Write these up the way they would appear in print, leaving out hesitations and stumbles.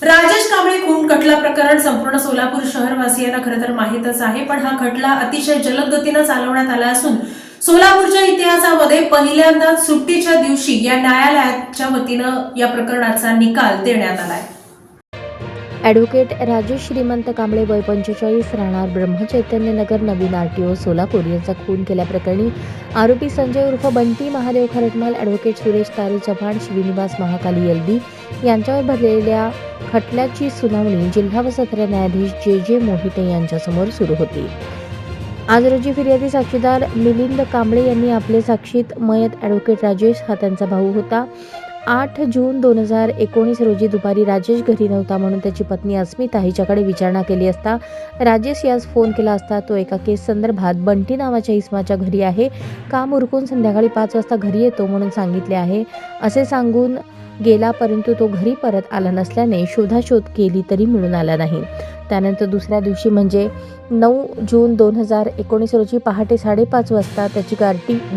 राजेश कांबळे खून खटला प्रकरण संपूर्ण सोलापूर शहरवासियांना खरं तर माहीतच आहे, पण हा खटला अतिशय जलद गतीने चालवण्यात आला असून सोलापूरच्या इतिहासामध्ये पहिल्यांदा सुट्टीच्या दिवशी या न्यायालयाच्या वतीनं या प्रकरणाचा निकाल देण्यात आलाय। ॲडव्होकेट राजेश श्रीमंत कांबळे वय 45 राहणार ब्रह्मचैतन्यनगर नवीन आरटीओ सोलापूर यांचा खून केल्याप्रकरणी आरोपी संजय उर्फ बंटी महादेव खरटमाल, ॲडव्होकेट सुरेश तारू चव्हाण, श्रीनिवास महाकाली एलबी यांच्यावर भरलेल्या खटल्याची सुनावणी जिल्हा व सत्र न्यायाधीश जे मोहिते यांच्यासमोर सुरू होती। आज रोजी फिर्यादी साक्षीदार मिलिंद कांबळे यांनी आपले साक्षीत मयत ॲडव्होकेट राजेश हा त्यांचा भाऊ होता। 8 जून 2019 रोजी दुपारी राजेश घरी नव्हता म्हणून त्याची पत्नी अस्मिता हिच्याकडे विचारणा केली असता राजेश यास फोन केला असता तो एका केस संदर्भात बंटी नावाच्या इसमाच्या घरी आहे, काम उरकून संध्याकाळी 5 वाजता घरी येतो म्हणून सांगितले आहे असे सांगून गेला, परंतु तो घरी परत आला नसल्याने शोधाशोध केली तरी मिळून आला नाही। त्यानंतर दुसऱ्या दिवशी म्हणजे 9 जून 2019 रोजी पहाटे 5:30 वाजता त्याची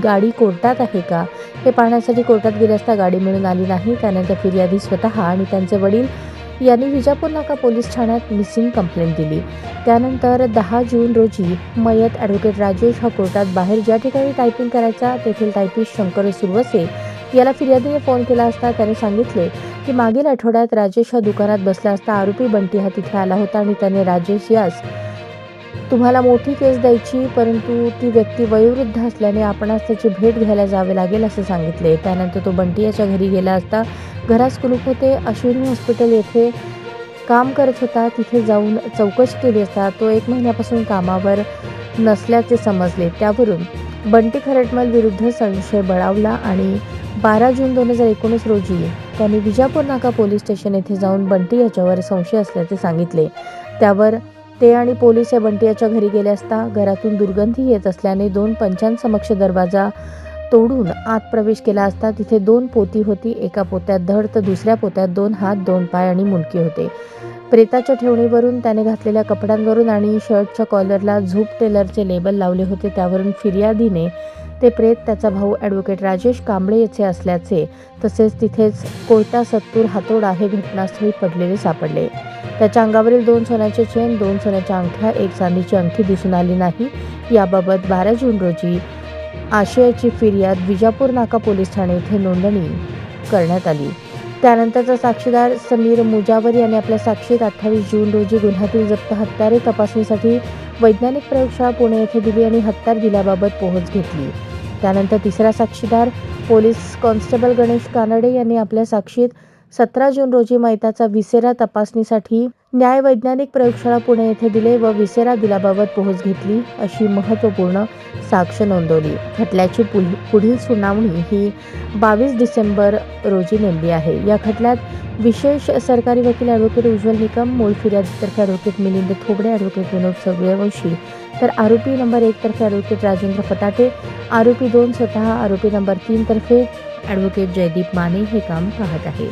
गाडी कोर्टात आहे का हे पाहण्यासाठी कोर्टात गेले असता गाडी मिळून आली नाही। त्यानंतर फिर्यादी स्वतः आणि त्यांचे वडील यांनी विजापूर नाका पोलीस ठाण्यात मिसिंग कंप्लेंट दिली। त्यानंतर 10 जून रोजी मयत ॲडव्होकेट राजेश हा कोर्टात बाहेर ज्या ठिकाणी टायपिंग करायचा तेथील टायपिस्ट शंकर सुरवसे याला फिर्यादीने फोन केला असता त्याने सांगितले की मागील आठवड्यात राजेश हा दुकानात बसला असता आरोपी बंटी हा तिथे आला होता आणि त्याने राजेश यास तुम्हाला मोठी केस द्यायची, परंतु ती व्यक्ती वयोवृद्ध असल्याने आपणास त्याची भेट घ्यायला जावे लागेल असे सांगितले। त्यानंतर तो बंटी याच्या घरी गेला असता घरास कुलूप होते। अश्विनी हॉस्पिटल येथे काम करत होता, तिथे जाऊन चौकशी केली असता तो 1 महिन्यापासून कामावर नसल्याचे समजले। त्यावरून बंटी खरटमाल विरुद्ध संशय बळावला आणि 12 जून 2019 रोजी त्यांनी विजापूर नाका पोलीस स्टेशन येथे जाऊन बंटी याच्यावर संशय असल्याचे सांगितले। त्यावर ते आणि पोलीस या बंटी याच्या घरी गेले असता घरातून दुर्गंधी येत असल्याने 2 पंचांसमक्ष दरवाजा तोडून आत प्रवेश केला असता तिथे 2 पोती होती, एका पोत्यात धड तर दुसऱ्या पोत्यात 2 हात, 2 पाय आणि मुंडके होते। प्रेताच्या ठेवणीवरून त्याने घातलेल्या कपड्यांवरून आणि शर्टच्या कॉलरला झूप टेलरचे लेबल लावले होते। त्यावरून फिर्यादीने ते प्रेत त्याचा भाऊ ॲडव्होकेट राजेश कांबळे याचे असल्याचे तसेच तिथेच कोयता, सत्तूर, हातोडा हे घटनास्थळी पडलेले सापडले। त्याच्या अंगावरील 2 सोन्याचे चेन, 2 सोन्याच्या अंगठ्या, 1 चांदीची अंगठी दिसून आली नाही। याबाबत 12 जून रोजी आशयाची फिर्याद विजापूर नाका पोलीस ठाणे येथे नोंदणी करण्यात आली। त्यानंतरचा साक्षीदार समीर मुजावर याने आपल्या साक्षीत 28 जून रोजी गुन्ह्यातील जप्त हत्यारे तपासणीसाठी वैज्ञानिक प्रयोगशाळा पुणे येथे दिली आणि हत्यार दिल्याबाबत पोहोच घेतली। त्यानंतर तिसरा साक्षीदार पोलीस कॉन्स्टेबल गणेश कानडे यांनी आपल्या साक्षीत 17 जून रोजी मयताचा विसेरा तपासणीसाठी न्याय वैज्ञानिक प्रयोगशाळा पुणे येथे दिले व विसेरा दिल्याबाबत पोहोच घेतली अशी महत्त्वपूर्ण साक्ष नोंदवली। खटल्याची पुढील सुनावणी ही 22 डिसेंबर रोजी नेमली आहे। या खटल्यात विशेष सरकारी वकील ॲडव्होकेट उज्ज्वल निकम, मूळ फिर्यादीतर्फे ॲडव्होकेट मिलिंद थोबडे, ॲडव्होकेट विनोद सूर्यवंशी तर आरोपी नंबर 1 तर्फे ॲडव्होकेट राजेंद्र फटाटे, आरोपी 2 स्वतः आरोपी नंबर 3 तर्फे ॲडव्होकेट जयदीप माने हे काम पाहत आहे।